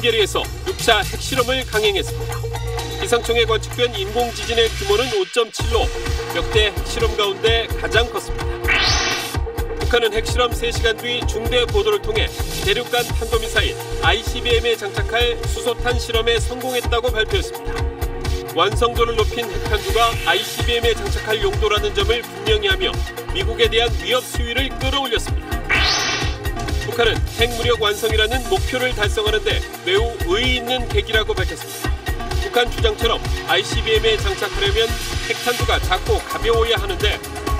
풍계리에서 6차 핵실험을 강행했습니다. 기상청에 관측된 인공지진의 규모는 5.7로 역대 핵실험 가운데 가장 컸습니다. 북한은 핵실험 3시간 뒤 중대 보도를 통해 대륙간 탄도미사일 ICBM에 장착할 수소탄 실험에 성공했다고 발표했습니다. 완성도를 높인 핵탄두가 ICBM에 장착할 용도라는 점을 분명히 하며 미국에 대한 위협 수위를 끌어올렸습니다. 북한은 핵무력 완성이라는 목표를 달성하는 데 매우 의의 있는 계기라고 밝혔습니다. 북한 주장처럼 ICBM에 장착하려면 핵탄두가 작고 가벼워야 하는데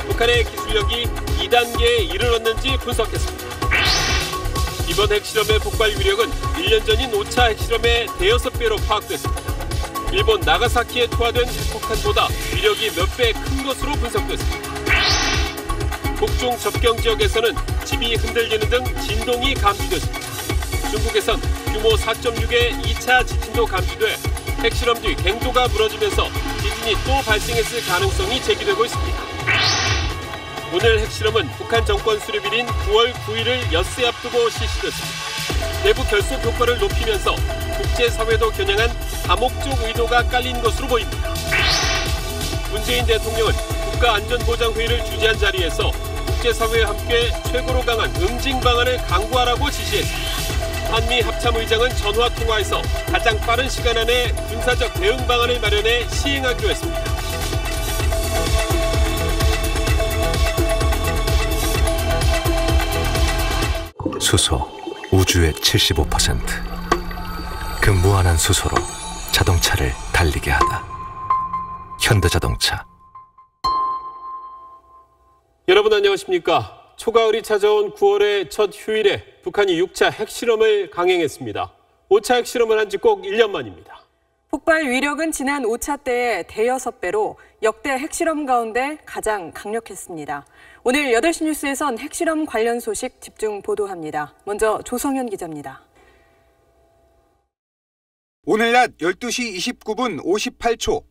북한의 기술력이 2단계에 이르렀는지 분석했습니다. 이번 핵실험의 폭발 위력은 1년 전인 5차 핵실험의 대여섯 배로 파악됐습니다. 일본 나가사키에 투하된 핵폭탄보다 위력이 몇 배 큰 것으로 분석됐습니다. 북중 접경 지역에서는 집이 흔들리는 등 진동이 감지됐습니다. 중국에선 규모 4.6의 2차 지진도 감지돼 핵실험 뒤 갱도가 무너지면서 지진이 또 발생했을 가능성이 제기되고 있습니다. 오늘 핵실험은 북한 정권 수립일인 9월 9일을 엿새 앞두고 실시됐습니다. 내부 결속 효과를 높이면서 국제사회도 겨냥한 다목적 의도가 깔린 것으로 보입니다. 문재인 대통령은 국가안전보장회의를 주재한 자리에서 국제사회와 함께 최고로 강한 응징 방안을 강구하라고 지시했습니다. 한미 합참의장은 전화통화에서 가장 빠른 시간 안에 군사적 대응 방안을 마련해 시행하기로 했습니다. 수소, 우주의 75%. 그 무한한 수소로 자동차를 달리게 하다. 현대자동차. 여러분 안녕하십니까? 초가을이 찾아온 9월의 첫 휴일에 북한이 6차 핵실험을 강행했습니다. 5차 핵실험을 한 지 꼭 1년 만입니다. 폭발 위력은 지난 5차 때의 대여섯 배로 역대 핵실험 가운데 가장 강력했습니다. 오늘 8시 뉴스에선 핵실험 관련 소식 집중 보도합니다. 먼저 조성현 기자입니다. 오늘 낮 12시 29분 58초,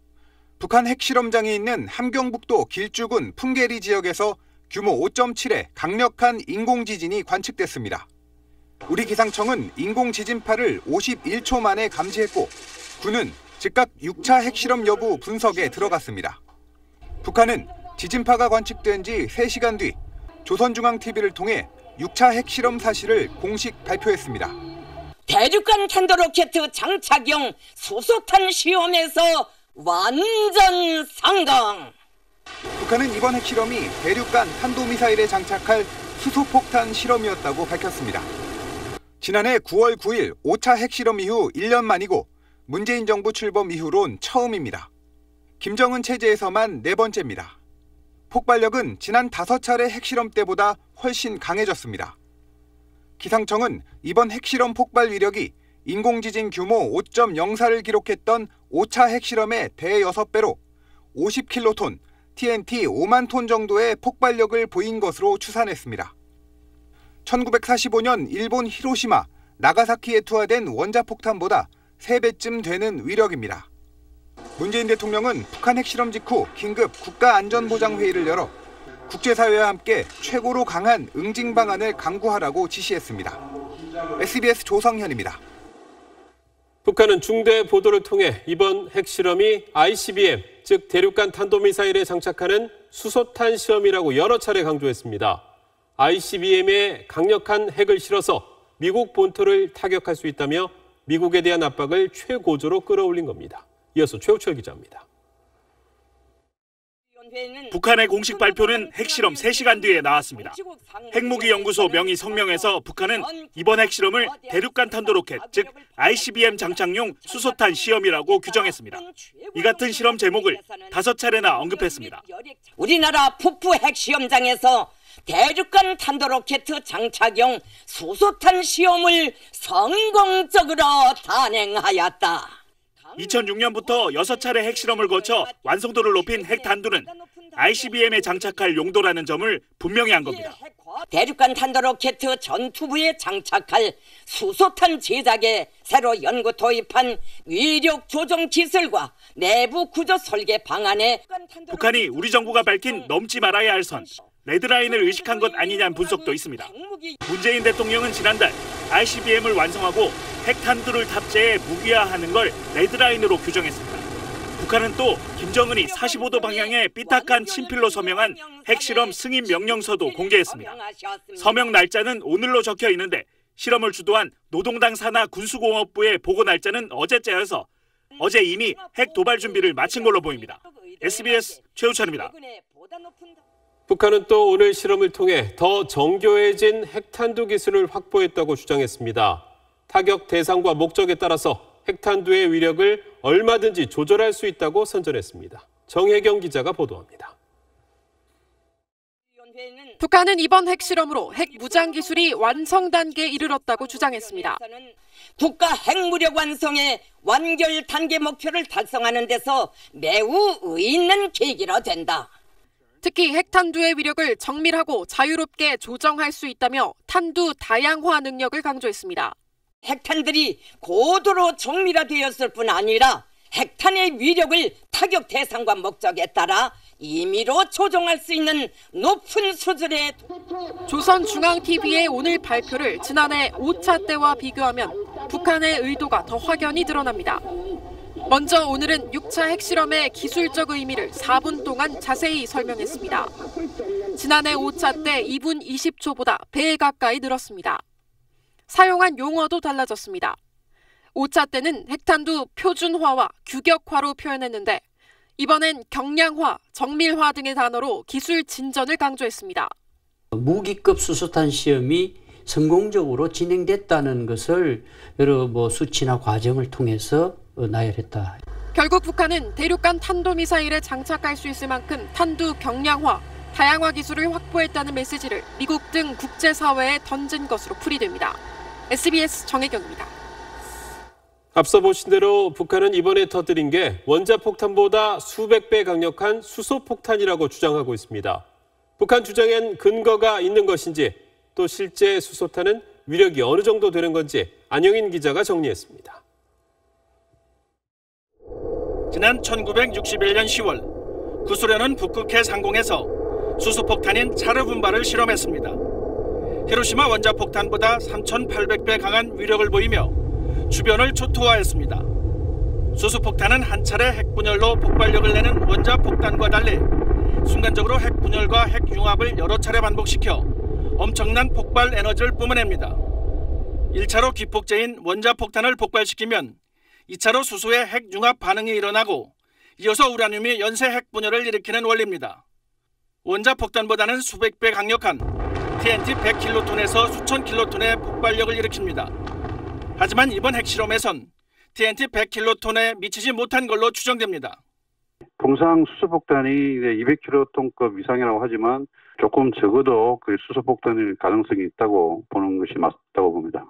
북한 핵실험장에 있는 함경북도 길주군 풍계리 지역에서 규모 5.7의 강력한 인공지진이 관측됐습니다. 우리 기상청은 인공지진파를 51초 만에 감지했고 군은 즉각 6차 핵실험 여부 분석에 들어갔습니다. 북한은 지진파가 관측된 지 3시간 뒤 조선중앙TV를 통해 6차 핵실험 사실을 공식 발표했습니다. 대륙간 탄도로켓 장착용 수소탄 시험에서 완전 성공! 북한은 이번 핵실험이 대륙간 탄도미사일에 장착할 수소폭탄 실험이었다고 밝혔습니다. 지난해 9월 9일 5차 핵실험 이후 1년 만이고 문재인 정부 출범 이후론 처음입니다. 김정은 체제에서만 4번째입니다. 폭발력은 지난 5차례 핵실험 때보다 훨씬 강해졌습니다. 기상청은 이번 핵실험 폭발 위력이 인공지진 규모 5.04를 기록했던 5차 핵실험의 대6배로 50킬로톤, TNT 5만 톤 정도의 폭발력을 보인 것으로 추산했습니다. 1945년 일본 히로시마, 나가사키에 투하된 원자폭탄보다 3배쯤 되는 위력입니다. 문재인 대통령은 북한 핵실험 직후 긴급 국가안전보장회의를 열어 국제사회와 함께 최고로 강한 응징 방안을 강구하라고 지시했습니다. SBS 조성현입니다. 북한은 중대 보도를 통해 이번 핵실험이 ICBM, 즉 대륙간 탄도미사일에 장착하는 수소탄 시험이라고 여러 차례 강조했습니다. ICBM에 강력한 핵을 실어서 미국 본토를 타격할 수 있다며 미국에 대한 압박을 최고조로 끌어올린 겁니다. 이어서 최우철 기자입니다. 북한의 공식 발표는 핵실험 3시간 뒤에 나왔습니다. 핵무기연구소 명의 성명에서 북한은 이번 핵실험을 대륙간 탄도로켓, 즉 ICBM 장착용 수소탄 시험이라고 규정했습니다. 이 같은 실험 제목을 5차례나 언급했습니다. 우리나라 북부 핵시험장에서 대륙간 탄도로켓 장착용 수소탄 시험을 성공적으로 단행하였다. 2006년부터 6차례 핵실험을 거쳐 완성도를 높인 핵탄두는 ICBM에 장착할 용도라는 점을 분명히 한 겁니다. 대륙간 탄도로켓 전투부에 장착할 수소탄 제작에 새로 연구 도입한 위력 조정 기술과 내부 구조 설계 방안에 북한이 우리 정부가 밝힌 넘지 말아야 할 선, 레드라인을 의식한 것 아니냐는 분석도 있습니다. 문재인 대통령은 지난달 ICBM을 완성하고 핵탄두를 탑재해 무기화하는 걸 레드라인으로 규정했습니다. 북한은 또 김정은이 45도 방향의 삐딱한 친필로 서명한 핵실험 승인 명령서도 공개했습니다. 서명 날짜는 오늘로 적혀 있는데 실험을 주도한 노동당 산하 군수공업부의 보고 날짜는 어제째여서 어제 이미 핵 도발 준비를 마친 걸로 보입니다. SBS 최우찬입니다. 북한은 또 오늘 실험을 통해 더 정교해진 핵탄두 기술을 확보했다고 주장했습니다. 타격 대상과 목적에 따라서 핵탄두의 위력을 얼마든지 조절할 수 있다고 선전했습니다. 정혜경 기자가 보도합니다. 북한은 이번 핵실험으로 핵 무장 기술이 완성 단계에 이르렀다고 주장했습니다. 국가 핵무력 완성의 완결 단계 목표를 달성하는 데서 매우 의의 있는 계기로 된다. 특히 핵탄두의 위력을 정밀하고 자유롭게 조정할 수 있다며 탄두 다양화 능력을 강조했습니다. 핵탄들이 고도로 정밀화되었을 뿐 아니라 핵탄의 위력을 타격 대상과 목적에 따라 임의로 조정할 수 있는 높은 수준의 조선중앙TV의 오늘 발표를 지난해 5차 때와 비교하면 북한의 의도가 더 확연히 드러납니다. 먼저 오늘은 6차 핵실험의 기술적 의미를 4분 동안 자세히 설명했습니다. 지난해 5차 때 2분 20초보다 배 가까이 늘었습니다. 사용한 용어도 달라졌습니다. 5차 때는 핵탄두 표준화와 규격화로 표현했는데 이번엔 경량화, 정밀화 등의 단어로 기술 진전을 강조했습니다. 무기급 수소탄 시험이 성공적으로 진행됐다는 것을 여러 수치나 과정을 통해서 나열했다. 결국 북한은 대륙간 탄도미사일에 장착할 수 있을 만큼 탄두 경량화, 다양화 기술을 확보했다는 메시지를 미국 등 국제사회에 던진 것으로 풀이됩니다. SBS 정혜경입니다. 앞서 보신 대로 북한은 이번에 터뜨린 게 원자폭탄보다 수백 배 강력한 수소폭탄이라고 주장하고 있습니다. 북한 주장엔 근거가 있는 것인지 또 실제 수소탄은 위력이 어느 정도 되는 건지 안영인 기자가 정리했습니다. 지난 1961년 10월 구소련은 북극해 상공에서 수소폭탄인 차르분바를 실험했습니다. 히로시마 원자폭탄보다 3,800배 강한 위력을 보이며 주변을 초토화했습니다. 수소폭탄은 한 차례 핵분열로 폭발력을 내는 원자폭탄과 달리 순간적으로 핵분열과 핵융합을 여러 차례 반복시켜 엄청난 폭발 에너지를 뿜어냅니다. 1차로 기폭제인 원자폭탄을 폭발시키면 2차로 수소의 핵융합 반응이 일어나고 이어서 우라늄이 연쇄 핵분열을 일으키는 원리입니다. 원자폭탄보다는 수백 배 강력한 TNT 100킬로톤에서 수천 킬로톤의 폭발력을 일으킵니다. 하지만 이번 핵실험에선 TNT 100킬로톤에 미치지 못한 걸로 추정됩니다. 통상 수소폭탄이 200킬로톤급 이상이라고 하지만 조금 적어도 그 수소폭탄일 가능성이 있다고 보는 것이 맞다고 봅니다.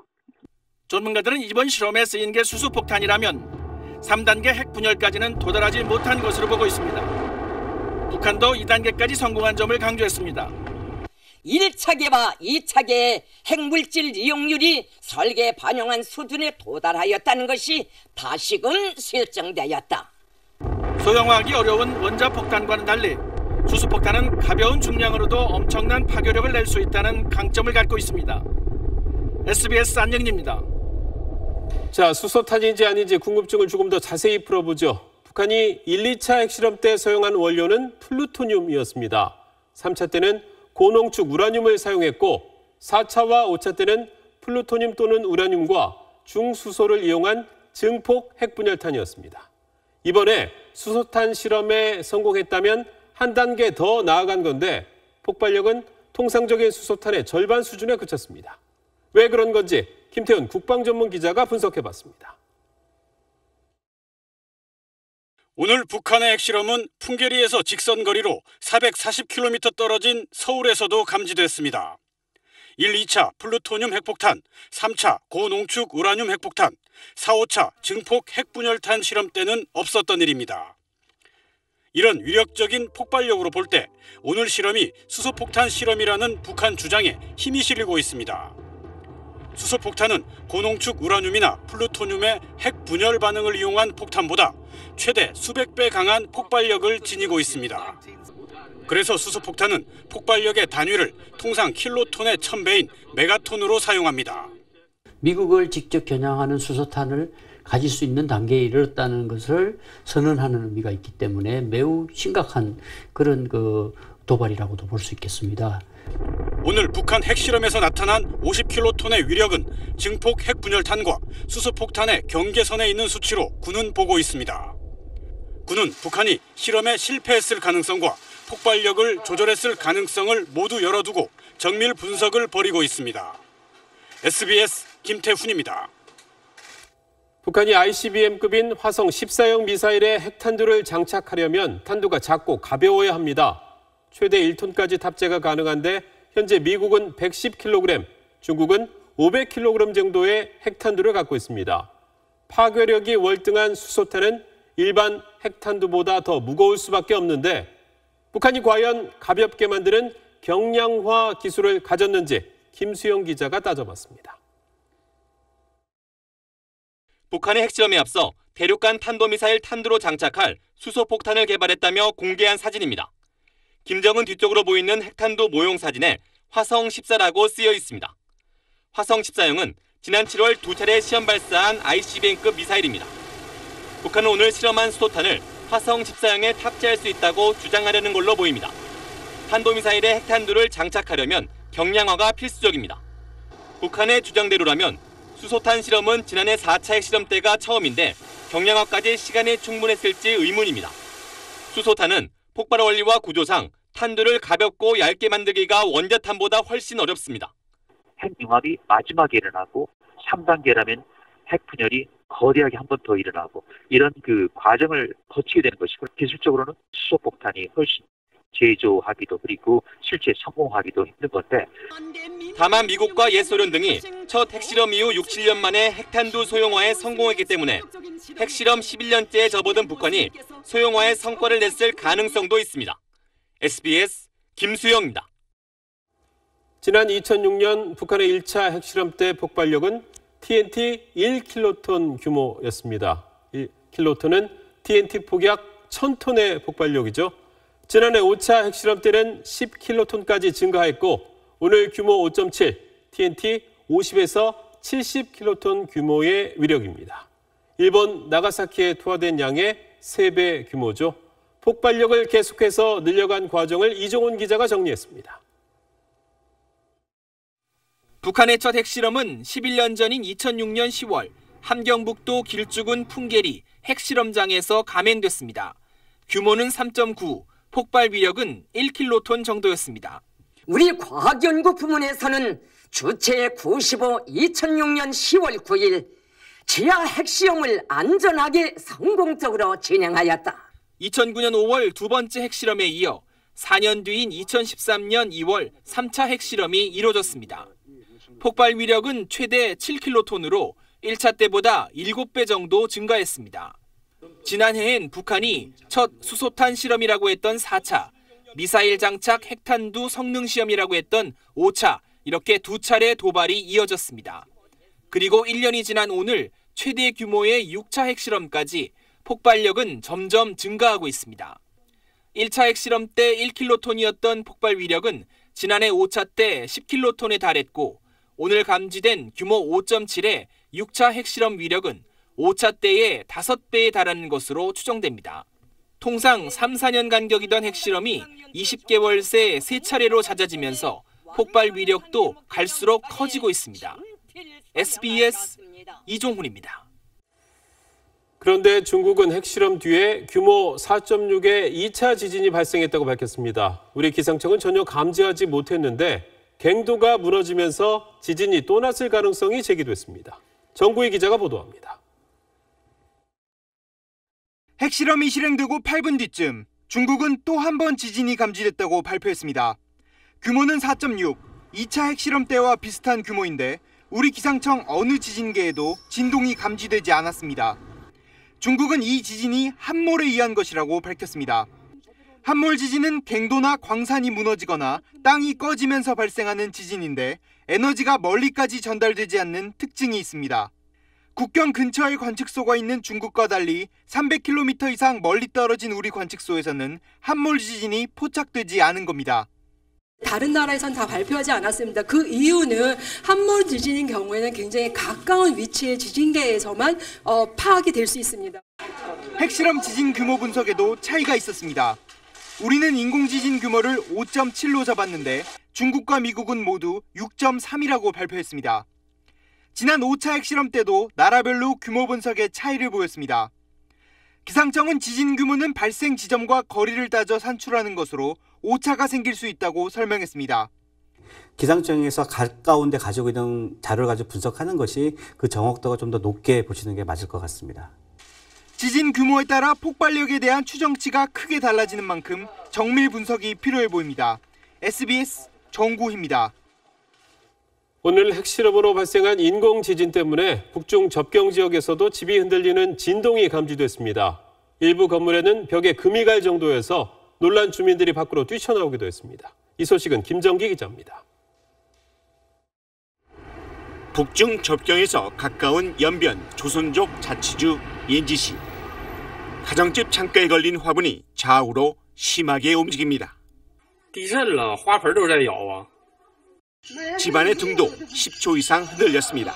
전문가들은 이번 실험에 쓰인 게 수소폭탄이라면 3단계 핵분열까지는 도달하지 못한 것으로 보고 있습니다. 북한도 2단계까지 성공한 점을 강조했습니다. 1차계와 2차계의 핵물질 이용률이 설계에 반영한 수준에 도달하였다는 것이 다시금 실증되었다. 소형화하기 어려운 원자폭탄과는 달리 수소폭탄은 가벼운 중량으로도 엄청난 파괴력을 낼 수 있다는 강점을 갖고 있습니다. SBS 안영인입니다. 자, 수소탄인지 아닌지 궁금증을 조금 더 자세히 풀어보죠. 북한이 1, 2차 핵실험 때 사용한 원료는 플루토늄이었습니다. 3차 때는 고농축 우라늄을 사용했고 4차와 5차 때는 플루토늄 또는 우라늄과 중수소를 이용한 증폭 핵분열탄이었습니다. 이번에 수소탄 실험에 성공했다면 한 단계 더 나아간 건데 폭발력은 통상적인 수소탄의 절반 수준에 그쳤습니다. 왜 그런 건지 김태훈 국방전문기자가 분석해봤습니다. 오늘 북한의 핵실험은 풍계리에서 직선거리로 440km 떨어진 서울에서도 감지됐습니다. 1, 2차 플루토늄 핵폭탄, 3차 고농축 우라늄 핵폭탄, 4, 5차 증폭 핵분열탄 실험 때는 없었던 일입니다. 이런 위력적인 폭발력으로 볼 때 오늘 실험이 수소폭탄 실험이라는 북한 주장에 힘이 실리고 있습니다. 수소폭탄은 고농축 우라늄이나 플루토늄의 핵분열 반응을 이용한 폭탄보다 최대 수백 배 강한 폭발력을 지니고 있습니다. 그래서 수소폭탄은 폭발력의 단위를 통상 킬로톤의 1000배인 메가톤으로 사용합니다. 미국을 직접 겨냥하는 수소탄을 가질 수 있는 단계에 이르렀다는 것을 선언하는 의미가 있기 때문에 매우 심각한 그런 도발이라고도 볼 수 있겠습니다. 오늘 북한 핵실험에서 나타난 50킬로톤의 위력은 증폭 핵분열탄과 수소폭탄의 경계선에 있는 수치로 군은 보고 있습니다. 군은 북한이 실험에 실패했을 가능성과 폭발력을 조절했을 가능성을 모두 열어두고 정밀 분석을 벌이고 있습니다. SBS 김태훈입니다. 북한이 ICBM급인 화성 14형 미사일에 핵탄두를 장착하려면 탄두가 작고 가벼워야 합니다. 최대 1톤까지 탑재가 가능한데 현재 미국은 110kg, 중국은 500kg 정도의 핵탄두를 갖고 있습니다. 파괴력이 월등한 수소탄은 일반 핵탄두보다 더 무거울 수밖에 없는데 북한이 과연 가볍게 만드는 경량화 기술을 가졌는지 김수영 기자가 따져봤습니다. 북한의 핵실험에 앞서 대륙간 탄도미사일 탄두로 장착할 수소폭탄을 개발했다며 공개한 사진입니다. 김정은 뒤쪽으로 보이는 핵탄두 모형 사진에 화성 14라고 쓰여 있습니다. 화성 14형은 지난 7월 2차례 시험 발사한 ICBM급 미사일입니다. 북한은 오늘 실험한 수소탄을 화성 14형에 탑재할 수 있다고 주장하려는 걸로 보입니다. 탄도미사일에 핵탄두를 장착하려면 경량화가 필수적입니다. 북한의 주장대로라면 수소탄 실험은 지난해 4차 핵실험 때가 처음인데 경량화까지 시간이 충분했을지 의문입니다. 수소탄은 폭발 원리와 구조상 탄두를 가볍고 얇게 만들기가 원자탄보다 훨씬 어렵습니다. 핵융합이 마지막에 일어나고 3단계라면 핵분열이 거대하게 한 번 더 일어나고 이런 과정을 거치게 되는 것이고 기술적으로는 수소폭탄이 훨씬 제조하기도 그리고 실제 성공하기도 힘든 건데 다만 미국과 옛소련 등이 첫 핵실험 이후 6, 7년 만에 핵탄두 소형화에 성공했기 때문에 핵실험 11년째에 접어든 북한이 소형화에 성과를 냈을 가능성도 있습니다. SBS 김수영입니다. 지난 2006년 북한의 1차 핵실험 때 폭발력은 TNT 1킬로톤 규모였습니다. 1킬로톤은 TNT 폭약 1000톤의 폭발력이죠. 지난해 5차 핵실험 때는 10킬로톤까지 증가했고 오늘 규모 5.7, TNT 50에서 70킬로톤 규모의 위력입니다. 일본 나가사키에 투하된 양의 3배 규모죠. 폭발력을 계속해서 늘려간 과정을 이종훈 기자가 정리했습니다. 북한의 첫 핵실험은 11년 전인 2006년 10월 함경북도 길쭉은 풍계리 핵실험장에서 감행됐습니다. 규모는 3.9, 폭발 위력은 1킬로톤 정도였습니다. 우리 과학연구 부문에서는 주체 95 2006년 10월 9일 지하 핵시험을 안전하게 성공적으로 진행하였다. 2009년 5월 두 번째 핵실험에 이어 4년 뒤인 2013년 2월 3차 핵실험이 이뤄졌습니다. 폭발 위력은 최대 7킬로톤으로 1차 때보다 7배 정도 증가했습니다. 지난해엔 북한이 첫 수소탄 실험이라고 했던 4차, 미사일 장착 핵탄두 성능 시험이라고 했던 5차, 이렇게 두 차례 도발이 이어졌습니다. 그리고 1년이 지난 오늘 최대 규모의 6차 핵실험까지 폭발력은 점점 증가하고 있습니다. 1차 핵실험 때 1킬로톤이었던 폭발 위력은 지난해 5차 때 10킬로톤에 달했고 오늘 감지된 규모 5.7의 6차 핵실험 위력은 5차 때의 5배에 달하는 것으로 추정됩니다. 통상 3, 4년 간격이던 핵실험이 20개월 새 3차례로 잦아지면서 폭발 위력도 갈수록 커지고 있습니다. SBS 이종훈입니다. 그런데 중국은 핵실험 뒤에 규모 4.6의 2차 지진이 발생했다고 밝혔습니다. 우리 기상청은 전혀 감지하지 못했는데 갱도가 무너지면서 지진이 또 났을 가능성이 제기됐습니다. 정구희 기자가 보도합니다. 핵실험이 실행되고 8분 뒤쯤 중국은 또 한 번 지진이 감지됐다고 발표했습니다. 규모는 4.6, 2차 핵실험 때와 비슷한 규모인데 우리 기상청 어느 지진계에도 진동이 감지되지 않았습니다. 중국은 이 지진이 함몰에 의한 것이라고 밝혔습니다. 함몰 지진은 갱도나 광산이 무너지거나 땅이 꺼지면서 발생하는 지진인데 에너지가 멀리까지 전달되지 않는 특징이 있습니다. 국경 근처에 관측소가 있는 중국과 달리 300km 이상 멀리 떨어진 우리 관측소에서는 함몰 지진이 포착되지 않은 겁니다. 다른 나라에선 다 발표하지 않았습니다. 그 이유는 함몰 지진인 경우에는 굉장히 가까운 위치의 지진계에서만 파악이 될 수 있습니다. 핵실험 지진 규모 분석에도 차이가 있었습니다. 우리는 인공지진 규모를 5.7로 잡았는데 중국과 미국은 모두 6.3이라고 발표했습니다. 지난 5차 핵실험 때도 나라별로 규모 분석에 차이를 보였습니다. 기상청은 지진 규모는 발생 지점과 거리를 따져 산출하는 것으로 오차가 생길 수 있다고 설명했습니다. 기상청에서 가까운 데 가지고 있는 자료를 가지고 분석하는 것이 그 정확도가 좀 더 높게 보시는 게 맞을 것 같습니다. 지진 규모에 따라 폭발력에 대한 추정치가 크게 달라지는 만큼 정밀 분석이 필요해 보입니다. SBS 정구희입니다. 오늘 핵실험으로 발생한 인공지진 때문에 북중 접경 지역에서도 집이 흔들리는 진동이 감지됐습니다. 일부 건물에는 벽에 금이 갈 정도여서 놀란 주민들이 밖으로 뛰쳐나오기도 했습니다. 이 소식은 김정기 기자입니다. 북중 접경에서 가까운 연변 조선족 자치주 옌지시. 가정집 창가에 걸린 화분이 좌우로 심하게 움직입니다. 집안의 등도 10초 이상 흔들렸습니다.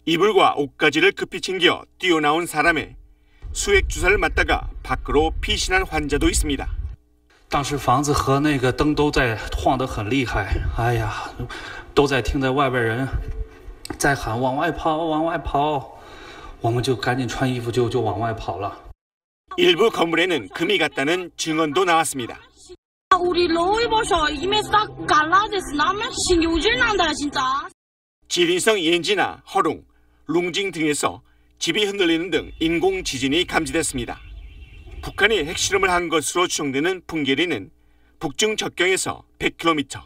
이불과 옷가지를 급히 챙겨 뛰어나온 사람에 수액 주사를 맞다가 밖으로 피신한 환자도 있습니다. 当时房子和那个灯都在晃得很厉害，哎呀，都在听在外边人在喊往外跑，往外跑，我们就赶紧穿衣服就往外跑了。 일부 건물에는 금이 갔다는 증언도 나왔습니다. 우리 로이버서 이메 싹 갈라데스 나면 신경질 난다 진짜. 지린성 옌지나 허룽, 룽징 등에서 집이 흔들리는 등 인공 지진이 감지됐습니다. 북한이 핵실험을 한 것으로 추정되는 풍계리는 북중 접경에서 100km,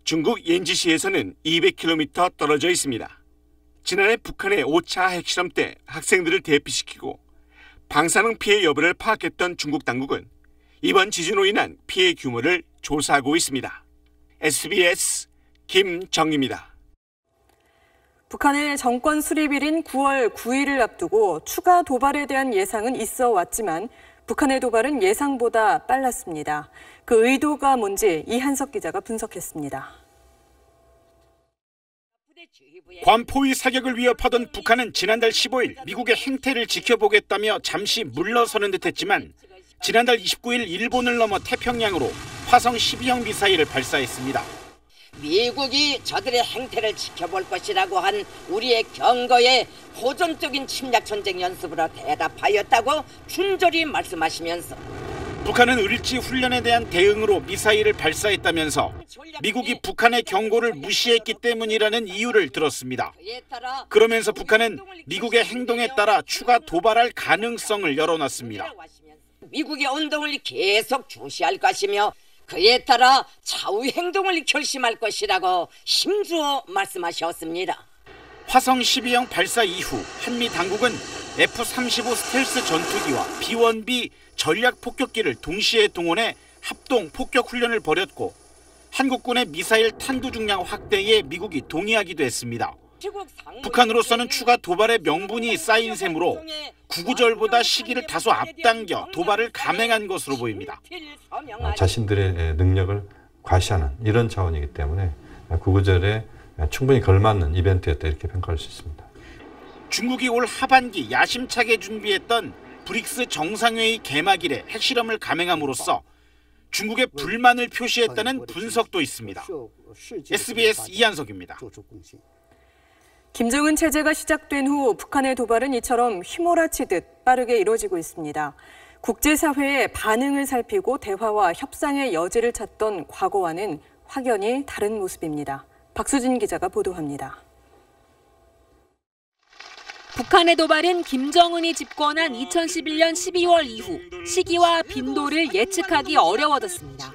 중국 옌지시에서는 200km 떨어져 있습니다. 지난해 북한의 5차 핵실험 때 학생들을 대피시키고 방사능 피해 여부를 파악했던 중국 당국은 이번 지진으로 인한 피해 규모를 조사하고 있습니다. SBS 김정입니다. 북한의 정권 수립일인 9월 9일을 앞두고 추가 도발에 대한 예상은 있어 왔지만 북한의 도발은 예상보다 빨랐습니다. 그 의도가 뭔지 이한석 기자가 분석했습니다. 관포위 사격을 위협하던 북한은 지난달 15일 미국의 행태를 지켜보겠다며 잠시 물러서는 듯했지만 지난달 29일 일본을 넘어 태평양으로 화성 12형 미사일을 발사했습니다. 미국이 저들의 행태를 지켜볼 것이라고 한 우리의 경고에 호전적인 침략 전쟁 연습으로 대답하였다고 준절히 말씀하시면서 북한은 을지 훈련에 대한 대응으로 미사일을 발사했다면서 미국이 북한의 경고를 무시했기 때문이라는 이유를 들었습니다. 그러면서 북한은 미국의 행동에 따라 추가 도발할 가능성을 열어놨습니다. 미국의 운동을 계속 주시할 것이며 그에 따라 차후 행동을 결심할 것이라고 심주어 말씀하셨습니다. 화성 12형 발사 이후 한미 당국은 F-35 스텔스 전투기와 B-1B 전략 폭격기를 동시에 동원해 합동 폭격 훈련을 벌였고 한국군의 미사일 탄두 중량 확대에 미국이 동의하기도 했습니다. 북한으로서는 추가 도발의 명분이 쌓인 셈으로 구구절보다 시기를 다소 앞당겨 도발을 감행한 것으로 보입니다. 자신들의 능력을 과시하는 이런 차원이기 때문에 구구절에 충분히 걸맞는 이벤트였다 이렇게 평가할 수 있습니다. 중국이 올 하반기 야심차게 준비했던 브릭스 정상회의 개막일에 핵실험을 감행함으로써 중국의 불만을 표시했다는 분석도 있습니다. SBS 이한석입니다. 김정은 체제가 시작된 후 북한의 도발은 이처럼 휘몰아치듯 빠르게 이루어지고 있습니다. 국제사회의 반응을 살피고 대화와 협상의 여지를 찾던 과거와는 확연히 다른 모습입니다. 박수진 기자가 보도합니다. 북한의 도발은 김정은이 집권한 2011년 12월 이후 시기와 빈도를 예측하기 어려워졌습니다.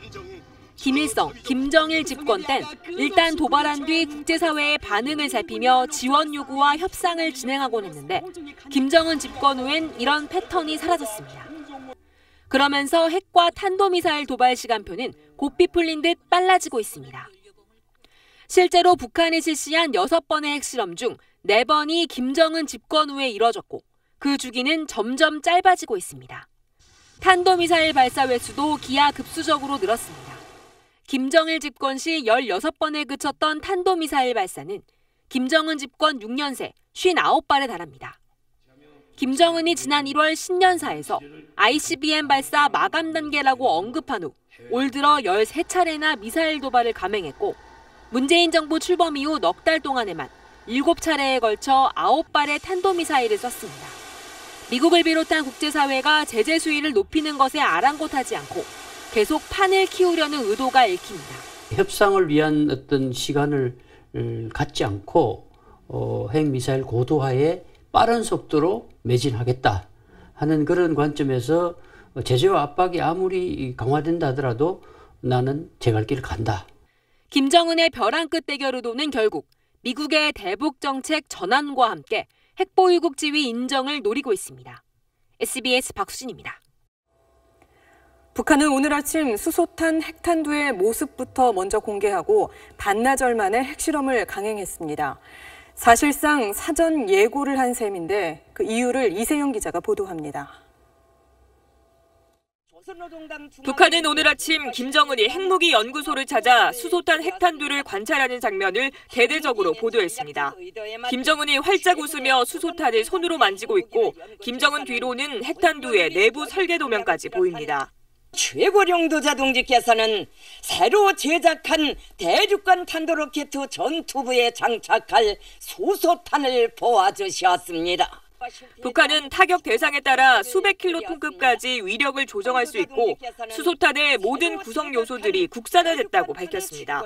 김일성, 김정일 집권 땐 일단 도발한 뒤 국제사회의 반응을 살피며 지원 요구와 협상을 진행하곤 했는데 김정은 집권 후엔 이런 패턴이 사라졌습니다. 그러면서 핵과 탄도미사일 도발 시간표는 고삐 풀린 듯 빨라지고 있습니다. 실제로 북한이 실시한 6번의 핵실험 중 4번이 김정은 집권 후에 이뤄졌고 그 주기는 점점 짧아지고 있습니다. 탄도미사일 발사 횟수도 기하급수적으로 늘었습니다. 김정일 집권 시 16번에 그쳤던 탄도미사일 발사는 김정은 집권 6년 새 59발에 달합니다. 김정은이 지난 1월 신년사에서 ICBM 발사 마감 단계라고 언급한 후 올 들어 13차례나 미사일 도발을 감행했고 문재인 정부 출범 이후 넉 달 동안에만 7차례에 걸쳐 9발의 탄도미사일을 썼습니다. 미국을 비롯한 국제사회가 제재 수위를 높이는 것에 아랑곳하지 않고 계속 판을 키우려는 의도가 읽힙니다. 협상을 위한 어떤 시간을 갖지 않고 핵미사일 고도화에 빠른 속도로 매진하겠다 하는 그런 관점에서 제재와 압박이 아무리 강화된다 하더라도 나는 제 갈 길을 간다. 김정은의 벼랑 끝 대결 의도는 결국 미국의 대북 정책 전환과 함께 핵보유국 지위 인정을 노리고 있습니다. SBS 박수진입니다. 북한은 오늘 아침 수소탄 핵탄두의 모습부터 먼저 공개하고 반나절 만에 핵실험을 강행했습니다. 사실상 사전 예고를 한 셈인데 그 이유를 이세영 기자가 보도합니다. 북한은 오늘 아침 김정은이 핵무기 연구소를 찾아 수소탄 핵탄두를 관찰하는 장면을 대대적으로 보도했습니다. 김정은이 활짝 웃으며 수소탄을 손으로 만지고 있고 김정은 뒤로는 핵탄두의 내부 설계 도면까지 보입니다. 최고령도 자동직께서는 새로 제작한 대륙간 탄도로켓 전투부에 장착할 수소탄을 보아주셨습니다. 북한은 타격 대상에 따라 수백 킬로톤급까지 위력을 조정할 수 있고 수소탄의 모든 구성 요소들이 국산화됐다고 밝혔습니다.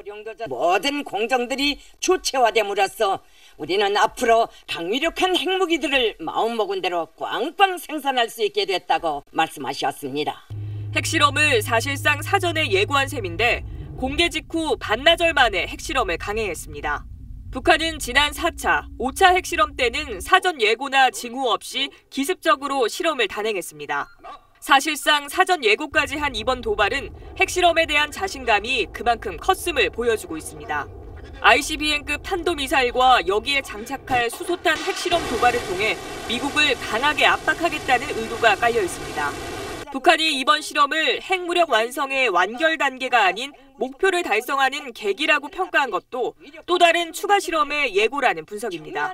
모든 공정들이 주체화됨으로써 우리는 앞으로 강위력한 핵무기들을 마음먹은 대로 꽝꽝 생산할 수 있게 됐다고 말씀하셨습니다. 핵실험을 사실상 사전에 예고한 셈인데 공개 직후 반나절 만에 핵실험을 강행했습니다. 북한은 지난 4차, 5차 핵실험 때는 사전 예고나 징후 없이 기습적으로 실험을 단행했습니다. 사실상 사전 예고까지 한 이번 도발은 핵실험에 대한 자신감이 그만큼 컸음을 보여주고 있습니다. ICBM급 탄도미사일과 여기에 장착할 수소탄 핵실험 도발을 통해 미국을 강하게 압박하겠다는 의도가 깔려 있습니다. 북한이 이번 실험을 핵무력 완성의 완결 단계가 아닌 목표를 달성하는 계기라고 평가한 것도 또 다른 추가 실험의 예고라는 분석입니다.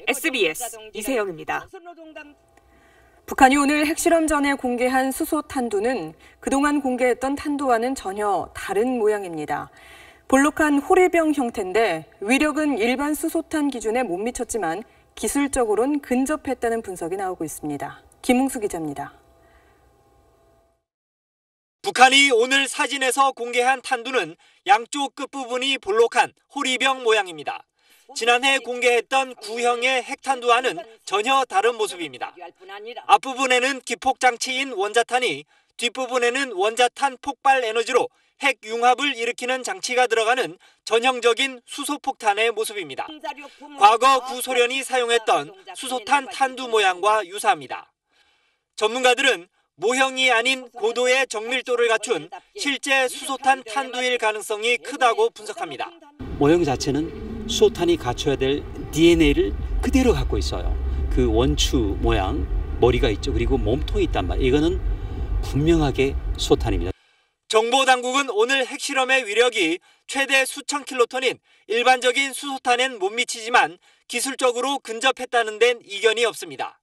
SBS 이세영입니다. 북한이 오늘 핵실험 전에 공개한 수소탄두는 그동안 공개했던 탄두와는 전혀 다른 모양입니다. 볼록한 호리병 형태인데 위력은 일반 수소탄 기준에 못 미쳤지만 기술적으로는 근접했다는 분석이 나오고 있습니다. 김웅수 기자입니다. 북한이 오늘 사진에서 공개한 탄두는 양쪽 끝부분이 볼록한 호리병 모양입니다. 지난해 공개했던 구형의 핵탄두와는 전혀 다른 모습입니다. 앞부분에는 기폭장치인 원자탄이, 뒷부분에는 원자탄 폭발 에너지로 핵 융합을 일으키는 장치가 들어가는 전형적인 수소폭탄의 모습입니다. 과거 구소련이 사용했던 수소탄 탄두 모양과 유사합니다. 전문가들은 모형이 아닌 고도의 정밀도를 갖춘 실제 수소탄 탄두일 가능성이 크다고 분석합니다. 모형 자체는 수소탄이 갖춰야 될 DNA를 그대로 갖고 있어요. 그 원추 모양, 머리가 있죠. 그리고 몸통이 있단 말이에요. 이거는 분명하게 수소탄입니다. 정보당국은 오늘 핵실험의 위력이 최대 수천 킬로톤인 일반적인 수소탄엔 못 미치지만 기술적으로 근접했다는 데는 이견이 없습니다.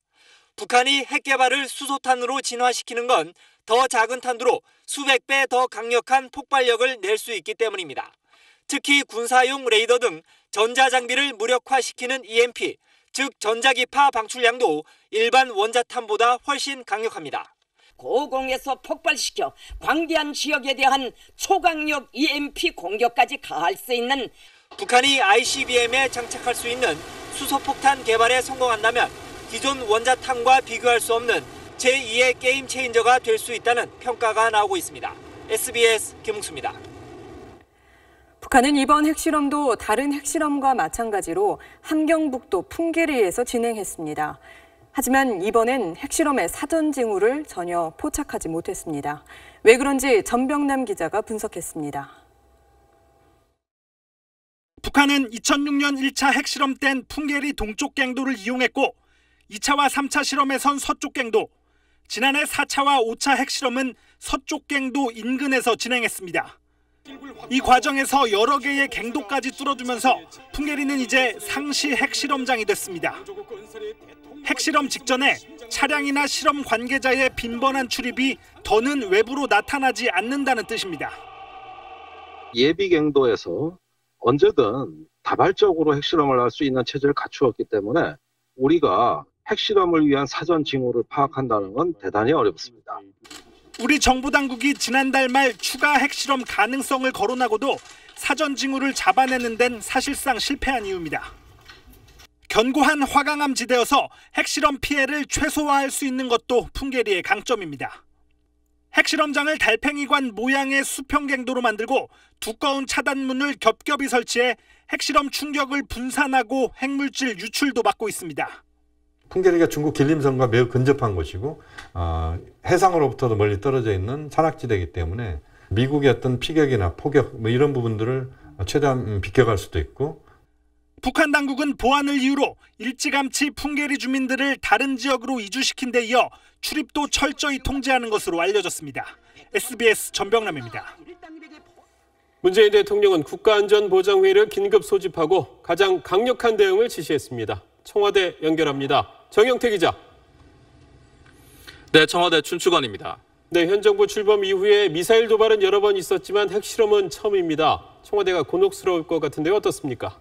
북한이 핵 개발을 수소탄으로 진화시키는 건 더 작은 탄두로 수백 배 더 강력한 폭발력을 낼 수 있기 때문입니다. 특히 군사용 레이더 등 전자장비를 무력화시키는 EMP, 즉 전자기파 방출량도 일반 원자탄보다 훨씬 강력합니다. 고공에서 폭발시켜 광대한 지역에 대한 초강력 EMP 공격까지 가할 수 있는 북한이 ICBM에 장착할 수 있는 수소폭탄 개발에 성공한다면 기존 원자탄과 비교할 수 없는 제2의 게임 체인저가 될 수 있다는 평가가 나오고 있습니다. SBS 김웅수입니다. 북한은 이번 핵실험도 다른 핵실험과 마찬가지로 함경북도 풍계리에서 진행했습니다. 하지만 이번엔 핵실험의 사전 징후를 전혀 포착하지 못했습니다. 왜 그런지 전병남 기자가 분석했습니다. 북한은 2006년 1차 핵실험 땐 풍계리 동쪽 갱도를 이용했고 2차와 3차 실험에선 서쪽갱도, 지난해 4차와 5차 핵실험은 서쪽갱도 인근에서 진행했습니다. 이 과정에서 여러 개의 갱도까지 뚫어두면서 풍계리는 이제 상시 핵실험장이 됐습니다. 핵실험 직전에 차량이나 실험 관계자의 빈번한 출입이 더는 외부로 나타나지 않는다는 뜻입니다. 예비갱도에서 언제든 다발적으로 핵실험을 할 수 있는 체제를 갖추었기 때문에 우리가 핵실험을 위한 사전 징후를 파악한다는 건 대단히 어렵습니다. 우리 정부 당국이 지난달 말 추가 핵실험 가능성을 거론하고도 사전 징후를 잡아내는 데는 사실상 실패한 이유입니다. 견고한 화강암 지대여서 핵실험 피해를 최소화할 수 있는 것도 풍계리의 강점입니다. 핵실험장을 달팽이관 모양의 수평갱도로 만들고 두꺼운 차단문을 겹겹이 설치해 핵실험 충격을 분산하고 핵물질 유출도 막고 있습니다. 풍계리가 중국 길림성과 매우 근접한 곳이고 해상으로부터도 멀리 떨어져 있는 산악지대이기 때문에 미국의 어떤 피격이나 포격 이런 부분들을 최대한 비껴갈 수도 있고, 북한 당국은 보안을 이유로 일찌감치 풍계리 주민들을 다른 지역으로 이주시킨 데 이어 출입도 철저히 통제하는 것으로 알려졌습니다. SBS 전병남입니다. 문재인 대통령은 국가안전보장회의를 긴급 소집하고 가장 강력한 대응을 지시했습니다. 청와대 연결합니다. 정영태 기자. 네, 청와대 춘추관입니다. 네, 현 정부 출범 이후에 미사일 도발은 여러 번 있었지만 핵실험은 처음입니다. 청와대가 곤혹스러울 것 같은데 어떻습니까?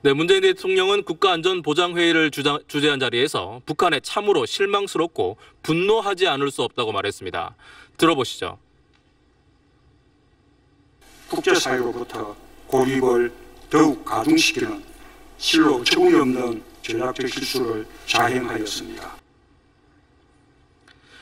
네, 문재인 대통령은 국가안전보장회의를 주재한 자리에서 북한에 참으로 실망스럽고 분노하지 않을 수 없다고 말했습니다. 들어보시죠. 국제사회로부터 고립을 더욱 가중시키는 실로 처분이 전략적 실수를 자행하였습니다.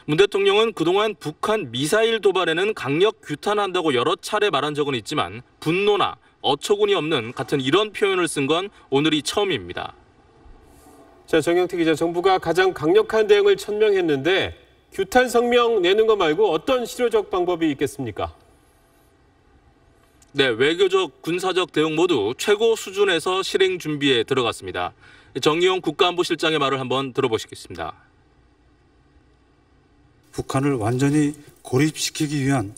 문 대통령은 그동안 북한 미사일 도발에는 강력 규탄한다고 여러 차례 말한 적은 있지만 분노나 어처구니 없는 같은 이런 표현을 쓴 건 오늘이 처음입니다. 자, 정영태 기자, 정부가 가장 강력한 대응을 천명했는데 규탄 성명 내는 거 말고 어떤 실효적 방법이 있겠습니까? 네, 외교적, 군사적 대응 모두 최고 수준에서 실행 준비에 들어갔습니다. 정의용 국가안보실장의 말을 한번 들어보시겠습니다. 북한을 완전히 고립시키기 위한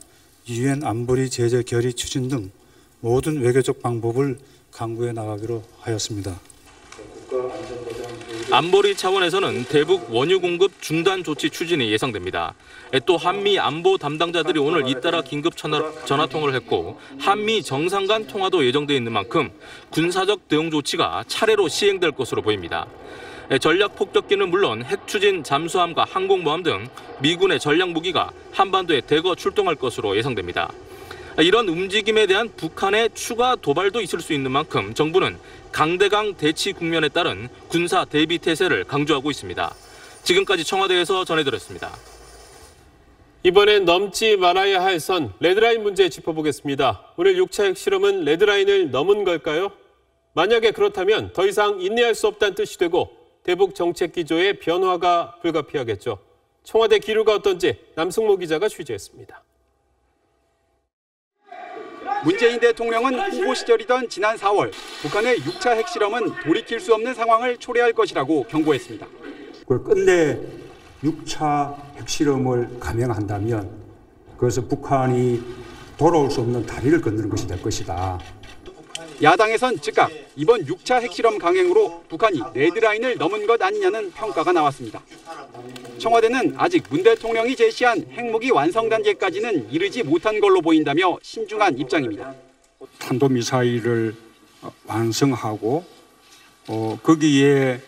유엔 안보리 제재 결의 추진 등 모든 외교적 방법을 강구해 나가기로 하였습니다. 안보리 차원에서는 대북 원유 공급 중단 조치 추진이 예상됩니다. 또 한미 안보 담당자들이 오늘 잇따라 긴급 전화 통화를 했고 한미 정상 간 통화도 예정돼 있는 만큼 군사적 대응 조치가 차례로 시행될 것으로 보입니다. 전략 폭격기는 물론 핵 추진 잠수함과 항공모함 등 미군의 전략 무기가 한반도에 대거 출동할 것으로 예상됩니다. 이런 움직임에 대한 북한의 추가 도발도 있을 수 있는 만큼 정부는 강대강 대치 국면에 따른 군사 대비 태세를 강조하고 있습니다. 지금까지 청와대에서 전해드렸습니다. 이번엔 넘지 말아야 할 선, 레드라인 문제 짚어보겠습니다. 오늘 6차 핵실험은 레드라인을 넘은 걸까요? 만약에 그렇다면 더 이상 인내할 수 없다는 뜻이 되고 대북 정책 기조의 변화가 불가피하겠죠. 청와대 기류가 어떤지 남승모 기자가 취재했습니다. 문재인 대통령은 후보 시절이던 지난 4월 북한의 6차 핵실험은 돌이킬 수 없는 상황을 초래할 것이라고 경고했습니다. 그걸 끝내 6차 핵실험을 감행한다면 그것은 북한이 돌아올 수 없는 다리를 건너는 것이 될 것이다. 야당에선 즉각 이번 6차 핵실험 강행으로 북한이 레드라인을 넘은 것 아니냐는 평가가 나왔습니다. 청와대는 아직 문 대통령이 제시한 핵무기 완성 단계까지는 이르지 못한 걸로 보인다며 신중한 입장입니다. 탄도미사일을 완성하고 거기에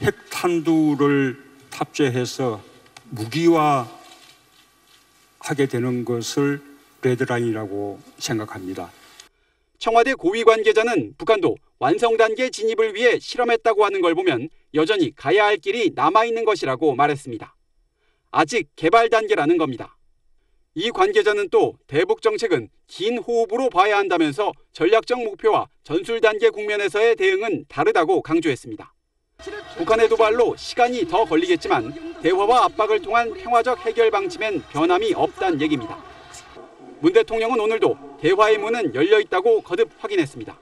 핵탄두를 탑재해서 무기화하게 되는 것을 레드라인이라고 생각합니다. 청와대 고위 관계자는 북한도 완성 단계 진입을 위해 실험했다고 하는 걸 보면 여전히 가야 할 길이 남아있는 것이라고 말했습니다. 아직 개발 단계라는 겁니다. 이 관계자는 또 대북 정책은 긴 호흡으로 봐야 한다면서 전략적 목표와 전술 단계 국면에서의 대응은 다르다고 강조했습니다. 북한의 도발로 시간이 더 걸리겠지만 대화와 압박을 통한 평화적 해결 방침엔 변함이 없다는 얘기입니다. 문 대통령은 오늘도 대화의 문은 열려 있다고 거듭 확인했습니다.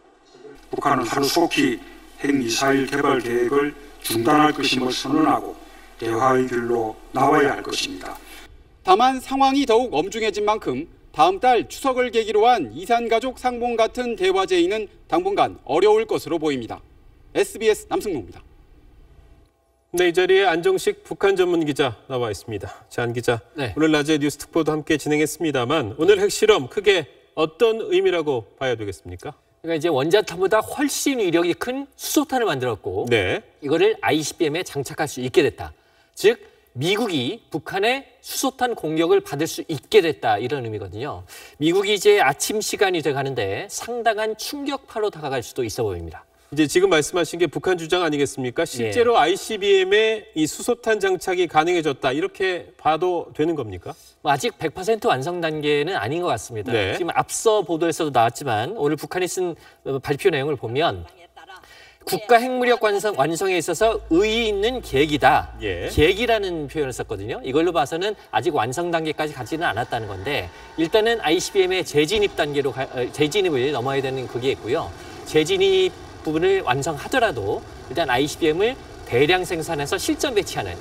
북한은 하루속히 핵미사일 개발 계획을 중단할 것임을 선언하고 대화의 길로 나와야 할 것입니다. 다만 상황이 더욱 엄중해진 만큼 다음 달 추석을 계기로 한 이산가족 상봉 같은 대화 제의는 당분간 어려울 것으로 보입니다. SBS 남승모입니다. 네, 이 자리에 안정식 북한 전문 기자 나와 있습니다. 자, 안 기자, 네. 오늘 낮에 뉴스 특보도 함께 진행했습니다만 오늘 핵실험 크게 어떤 의미라고 봐야 되겠습니까? 그러니까 이제 원자탄보다 훨씬 위력이 큰 수소탄을 만들었고 네. 이거를 ICBM에 장착할 수 있게 됐다. 즉 미국이 북한의 수소탄 공격을 받을 수 있게 됐다 이런 의미거든요. 미국이 이제 아침 시간이 돼 가는데 상당한 충격파로 다가갈 수도 있어 보입니다. 이제 지금 말씀하신 게 북한 주장 아니겠습니까? 실제로 ICBM에 이 수소탄 장착이 가능해졌다 이렇게 봐도 되는 겁니까? 아직 100% 완성 단계는 아닌 것 같습니다. 네. 지금 앞서 보도에서도 나왔지만 오늘 북한이 쓴 발표 내용을 보면 국가 핵무력 완성에 있어서 의의 있는 계기다. 예. 계기라는 표현을 썼거든요. 이걸로 봐서는 아직 완성 단계까지 가지는 않았다는 건데 일단은 ICBM의 재진입을 넘어야 되는 그게 있고요. 재진입 부분을 완성하더라도 일단 ICBM을 대량 생산해서 실전 배치하는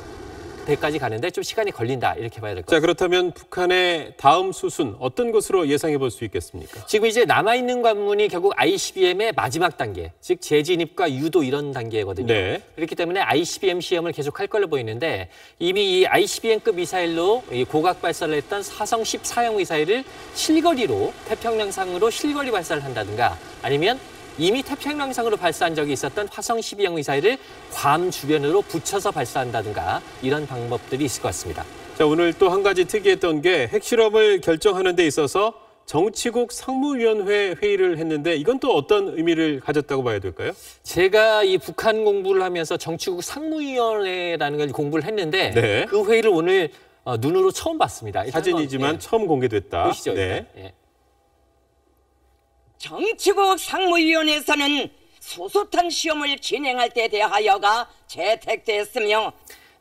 데까지 가는데 좀 시간이 걸린다 이렇게 봐야 될 것 같습니다. 자, 그렇다면 북한의 다음 수순 어떤 것으로 예상해 볼 수 있겠습니까? 지금 이제 남아있는 관문이 결국 ICBM의 마지막 단계, 즉 재진입과 유도 이런 단계거든요. 네. 그렇기 때문에 ICBM 시험을 계속할 걸로 보이는데 이미 이 ICBM급 미사일로 고각 발사를 했던 화성 14형 미사일을 실거리로 태평양상으로 실거리 발사를 한다든가 아니면 이미 태평양상으로 발사한 적이 있었던 화성 12형 미사일을 괌 주변으로 붙여서 발사한다든가 이런 방법들이 있을 것 같습니다. 자, 오늘 또 한 가지 특이했던 게 핵실험을 결정하는 데 있어서 정치국 상무위원회 회의를 했는데 이건 또 어떤 의미를 가졌다고 봐야 될까요? 제가 이 북한 공부를 하면서 정치국 상무위원회라는 걸 공부를 했는데 네. 그 회의를 오늘 눈으로 처음 봤습니다. 사진이지만 처음 공개됐다. 보시죠. 네. 정치국 상무위원회에서는 수소탄 시험을 진행할 때 대하여가 채택됐으며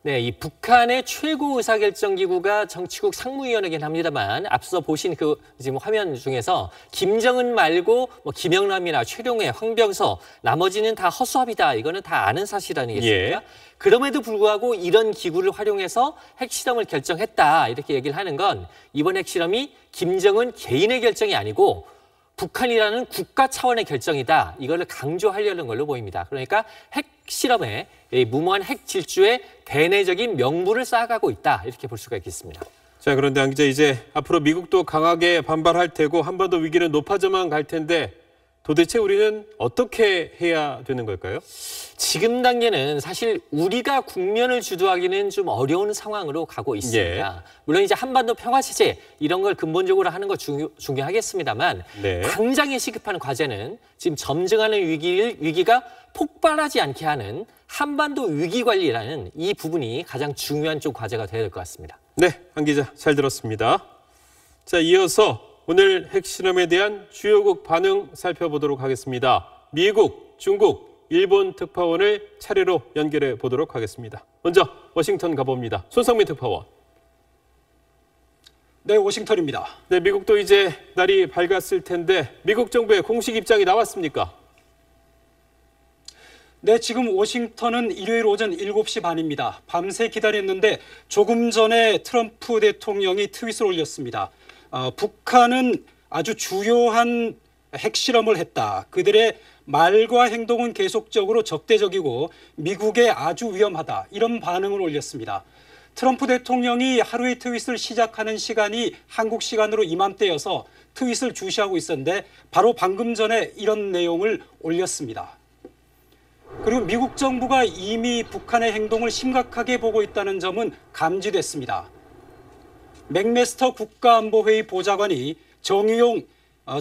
네, 이 북한의 최고 의사결정기구가 정치국 상무위원회긴 합니다만 앞서 보신 그 지금 화면 중에서 김정은 말고 뭐 김영남이나 최룡해, 황병서 나머지는 다 허수아비다. 이거는 다 아는 사실 아니겠습니까? 예. 그럼에도 불구하고 이런 기구를 활용해서 핵실험을 결정했다. 이렇게 얘기를 하는 건 이번 핵실험이 김정은 개인의 결정이 아니고 북한이라는 국가 차원의 결정이다. 이거를 강조하려는 걸로 보입니다. 그러니까 핵실험에 무모한 핵 질주에 대내적인 명분을 쌓아가고 있다. 이렇게 볼 수가 있겠습니다. 자, 그런데 안 기자, 이제 앞으로 미국도 강하게 반발할 테고 한반도 위기는 높아져만 갈 텐데 도대체 우리는 어떻게 해야 되는 걸까요? 지금 단계는 사실 우리가 국면을 주도하기는 좀 어려운 상황으로 가고 있습니다. 물론 이제 한반도 평화체제 이런 걸 근본적으로 하는 거 중요하겠습니다만 네. 당장에 시급한 과제는 지금 점증하는 위기가 폭발하지 않게 하는 한반도 위기관리라는 이 부분이 가장 중요한 쪽 과제가 되어야 될 것 같습니다. 네, 안 기자 잘 들었습니다. 자, 이어서 오늘 핵실험에 대한 주요국 반응 살펴보도록 하겠습니다. 미국, 중국, 일본 특파원을 차례로 연결해 보도록 하겠습니다. 먼저 워싱턴 가봅니다. 손성민 특파원. 네, 워싱턴입니다. 네, 미국도 이제 날이 밝았을 텐데 미국 정부의 공식 입장이 나왔습니까? 네, 지금 워싱턴은 일요일 오전 7시 반입니다. 밤새 기다렸는데 조금 전에 트럼프 대통령이 트윗을 올렸습니다. 북한은 아주 주요한 핵실험을 했다. 그들의 말과 행동은 계속적으로 적대적이고 미국에 아주 위험하다. 이런 반응을 올렸습니다. 트럼프 대통령이 하루의 트윗을 시작하는 시간이 한국 시간으로 이맘때여서 트윗을 주시하고 있었는데 바로 방금 전에 이런 내용을 올렸습니다. 그리고 미국 정부가 이미 북한의 행동을 심각하게 보고 있다는 점은 감지됐습니다. 맥메스터 국가안보회의 보좌관이 정의용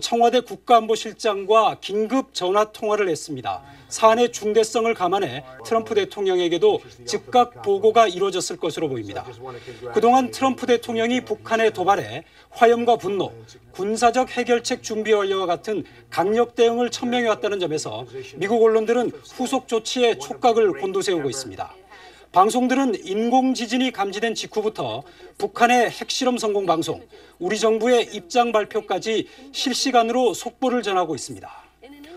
청와대 국가안보실장과 긴급 전화 통화를 했습니다. 사안의 중대성을 감안해 트럼프 대통령에게도 즉각 보고가 이루어졌을 것으로 보입니다. 그동안 트럼프 대통령이 북한의 도발에 화염과 분노, 군사적 해결책 준비 완료와 같은 강력 대응을 천명해왔다는 점에서 미국 언론들은 후속 조치에 촉각을 곤두세우고 있습니다. 방송들은 인공지진이 감지된 직후부터 북한의 핵실험 성공 방송, 우리 정부의 입장 발표까지 실시간으로 속보를 전하고 있습니다.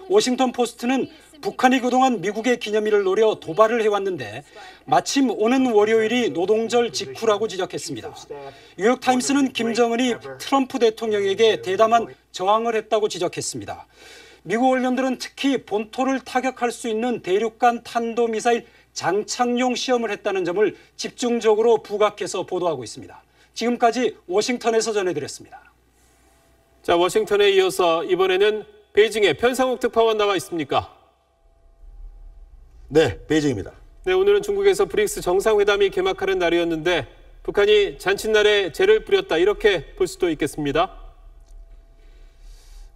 워싱턴 포스트는 북한이 그동안 미국의 기념일을 노려 도발을 해왔는데 마침 오는 월요일이 노동절 직후라고 지적했습니다. 뉴욕타임스는 김정은이 트럼프 대통령에게 대담한 저항을 했다고 지적했습니다. 미국 언론들은 특히 본토를 타격할 수 있는 대륙간 탄도미사일 장착용 시험을 했다는 점을 집중적으로 부각해서 보도하고 있습니다. 지금까지 워싱턴에서 전해드렸습니다. 자, 워싱턴에 이어서 이번에는 베이징에 편상욱 특파원 나와 있습니까? 네, 베이징입니다. 네, 오늘은 중국에서 브릭스 정상회담이 개막하는 날이었는데 북한이 잔칫날에 재를 뿌렸다 이렇게 볼 수도 있겠습니다.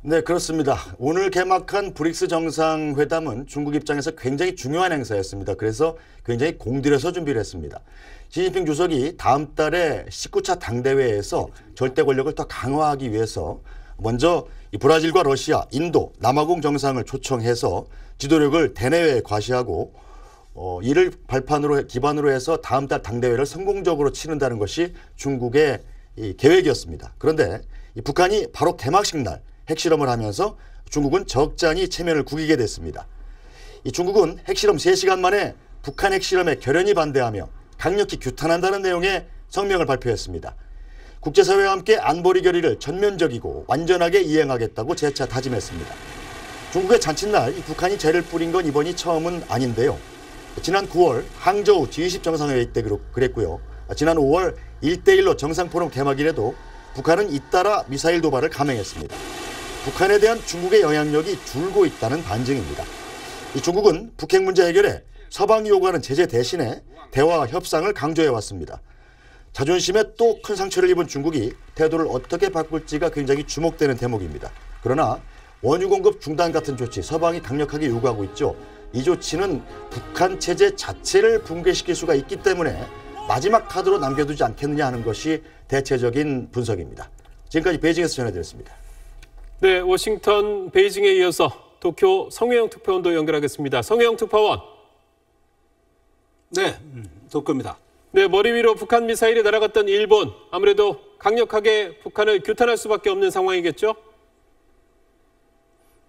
네, 그렇습니다. 오늘 개막한 브릭스 정상회담은 중국 입장에서 굉장히 중요한 행사였습니다. 그래서 굉장히 공들여서 준비를 했습니다. 시진핑 주석이 다음 달에 19차 당대회에서 절대 권력을 더 강화하기 위해서 먼저 브라질과 러시아, 인도, 남아공 정상을 초청해서 지도력을 대내외에 과시하고 이를 발판으로 기반으로 해서 다음 달 당대회를 성공적으로 치른다는 것이 중국의 계획이었습니다. 그런데 북한이 바로 개막식 날 핵실험을 하면서 중국은 적잖이 체면을 구기게 됐습니다. 중국은 핵실험 3시간 만에 북한 핵실험에 결연히 반대하며 강력히 규탄한다는 내용의 성명을 발표했습니다. 국제사회와 함께 안보리 결의를 전면적이고 완전하게 이행하겠다고 재차 다짐했습니다. 중국의 잔칫날 북한이 재를 뿌린 건 이번이 처음은 아닌데요. 지난 9월 항저우 G20 정상회의 때 그랬고요. 지난 5월 1대1로 정상포럼 개막일에도 북한은 잇따라 미사일 도발을 감행했습니다. 북한에 대한 중국의 영향력이 줄고 있다는 반증입니다. 중국은 북핵 문제 해결에 서방이 요구하는 제재 대신에 대화와 협상을 강조해왔습니다. 자존심에 또 큰 상처를 입은 중국이 태도를 어떻게 바꿀지가 굉장히 주목되는 대목입니다. 그러나 원유 공급 중단 같은 조치 서방이 강력하게 요구하고 있죠. 이 조치는 북한 체제 자체를 붕괴시킬 수가 있기 때문에 마지막 카드로 남겨두지 않겠느냐 하는 것이 대체적인 분석입니다. 지금까지 베이징에서 전해드렸습니다. 네, 워싱턴, 베이징에 이어서 도쿄 성혜영 특파원도 연결하겠습니다. 성혜영 특파원. 네, 도쿄입니다. 네, 머리 위로 북한 미사일이 날아갔던 일본, 아무래도 강력하게 북한을 규탄할 수밖에 없는 상황이겠죠?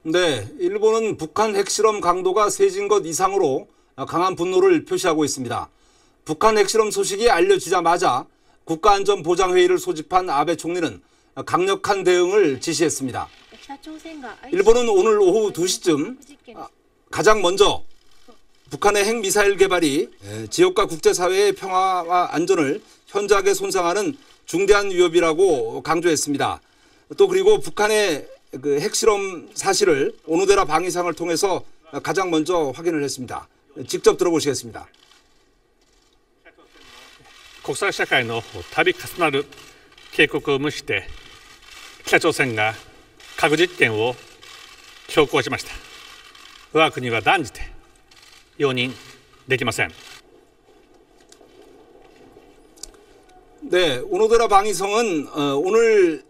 네, 일본은 북한 핵실험 강도가 세진 것 이상으로 강한 분노를 표시하고 있습니다. 북한 핵실험 소식이 알려지자마자 국가안전보장회의를 소집한 아베 총리는 강력한 대응을 지시했습니다. 일본은 오늘 오후 2시쯤 가장 먼저 북한의 핵미사일 개발이 지역과 국제사회의 평화와 안전을 현저하게 손상하는 중대한 위협이라고 강조했습니다. 또 그리고 북한의 그 핵실험 사실을 오노데라 방위상을 통해서 가장 먼저 확인을 했습니다. 직접 들어보시겠습니다. 国際社会の度重なる警告を無視して北朝鮮が核実験を強行しました。我が国は断じて容認できません。 네, 오노데라 방위성은 오늘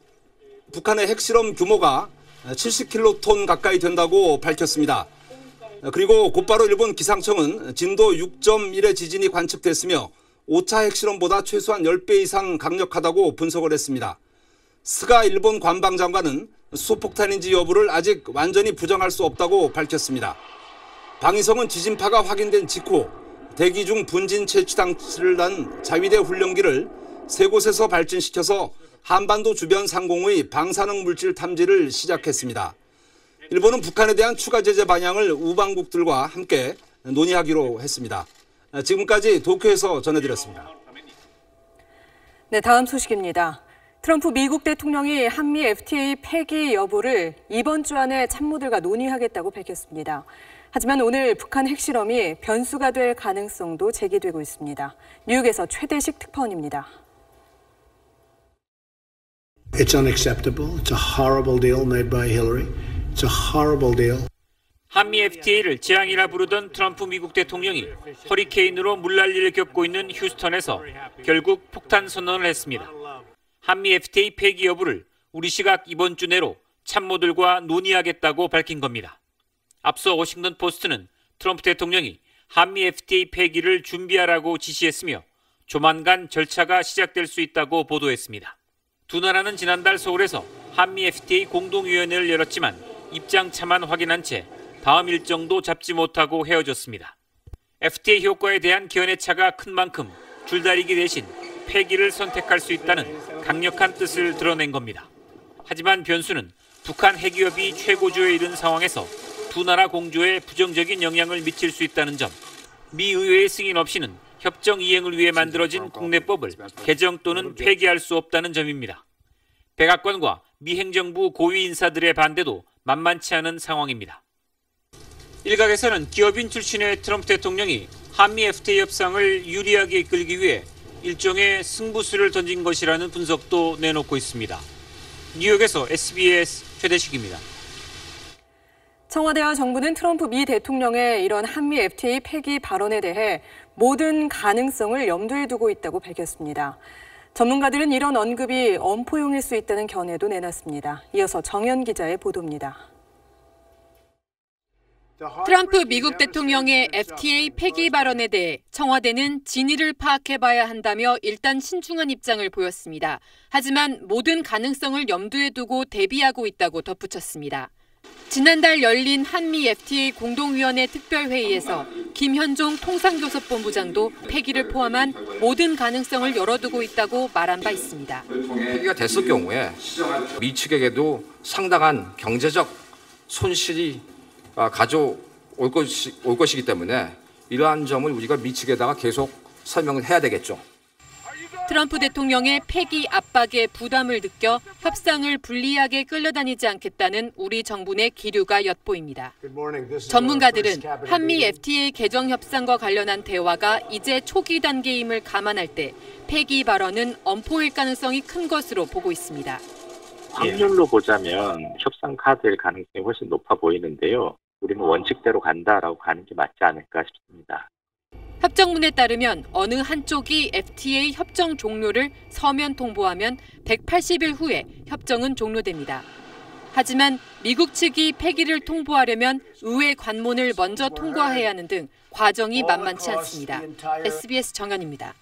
북한의 핵실험 규모가 70킬로톤 가까이 된다고 밝혔습니다. 그리고 곧바로 일본 기상청은 진도 6.1의 지진이 관측됐으며 5차 핵실험보다 최소한 10배 이상 강력하다고 분석을 했습니다. 스가 일본 관방장관은 수소폭탄인지 여부를 아직 완전히 부정할 수 없다고 밝혔습니다. 방위성은 지진파가 확인된 직후 대기 중 분진 채취 장치를 단 자위대 훈련기를 세 곳에서 발진시켜서 한반도 주변 상공의 방사능 물질 탐지를 시작했습니다. 일본은 북한에 대한 추가 제재 방향을 우방국들과 함께 논의하기로 했습니다. 지금까지 도쿄에서 전해드렸습니다. 네, 다음 소식입니다. 트럼프 미국 대통령이 한미 FTA 폐기 여부를 이번 주 안에 참모들과 논의하겠다고 밝혔습니다. 하지만 오늘 북한 핵실험이 변수가 될 가능성도 제기되고 있습니다. 뉴욕에서 최대식 특파원입니다. It's unacceptable. It's a horrible deal made by Hillary. It's a horrible deal. 한미 FTA를 재앙이라 부르던 트럼프 미국 대통령이 허리케인으로 물난리를 겪고 있는 휴스턴에서 결국 폭탄 선언을 했습니다. 한미 FTA 폐기 여부를 우리 시각 이번 주 내로 참모들과 논의하겠다고 밝힌 겁니다. 앞서 워싱턴 포스트는 트럼프 대통령이 한미 FTA 폐기를 준비하라고 지시했으며 조만간 절차가 시작될 수 있다고 보도했습니다. 두 나라는 지난달 서울에서 한미 FTA 공동위원회를 열었지만 입장차만 확인한 채 다음 일정도 잡지 못하고 헤어졌습니다. FTA 효과에 대한 견해 차가 큰 만큼 줄다리기 대신 폐기를 선택할 수 있다는 강력한 뜻을 드러낸 겁니다. 하지만 변수는 북한 핵위협이 최고조에 이른 상황에서 두 나라 공조에 부정적인 영향을 미칠 수 있다는 점, 미 의회의 승인 없이는 협정 이행을 위해 만들어진 국내법을 개정 또는 폐기할 수 없다는 점입니다. 백악관과 미 행정부 고위 인사들의 반대도 만만치 않은 상황입니다. 일각에서는 기업인 출신의 트럼프 대통령이 한미 FTA 협상을 유리하게 이끌기 위해 일종의 승부수를 던진 것이라는 분석도 내놓고 있습니다. 뉴욕에서 SBS 최대식입니다. 청와대와 정부는 트럼프 미 대통령의 이런 한미 FTA 폐기 발언에 대해 모든 가능성을 염두에 두고 있다고 밝혔습니다. 전문가들은 이런 언급이 엄포용일 수 있다는 견해도 내놨습니다. 이어서 정연 기자의 보도입니다. 트럼프 미국 대통령의 FTA 폐기 발언에 대해 청와대는 진위를 파악해봐야 한다며 일단 신중한 입장을 보였습니다. 하지만 모든 가능성을 염두에 두고 대비하고 있다고 덧붙였습니다. 지난달 열린 한미 FTA 공동위원회 특별회의에서 김현종 통상교섭본부장도 폐기를 포함한 모든 가능성을 열어두고 있다고 말한 바 있습니다. 폐기가 됐을 경우에 미 측에게도 상당한 경제적 손실이 가져올 것이기 때문에 이러한 점을 우리가 미 측에다가 계속 설명을 해야 되겠죠. 트럼프 대통령의 폐기 압박에 부담을 느껴 협상을 불리하게 끌려다니지 않겠다는 우리 정부 내 기류가 엿보입니다. 전문가들은 한미 FTA 개정 협상과 관련한 대화가 이제 초기 단계임을 감안할 때 폐기 발언은 엄포일 가능성이 큰 것으로 보고 있습니다. 확률로 보자면 협상 카드일 가능성이 훨씬 높아 보이는데요. 우리는 원칙대로 간다라고 가는 게 맞지 않을까 싶습니다. 협정문에 따르면 어느 한쪽이 FTA 협정 종료를 서면 통보하면 180일 후에 협정은 종료됩니다. 하지만 미국 측이 폐기를 통보하려면 의회 관문을 먼저 통과해야 하는 등 과정이 만만치 않습니다. SBS 정연입니다.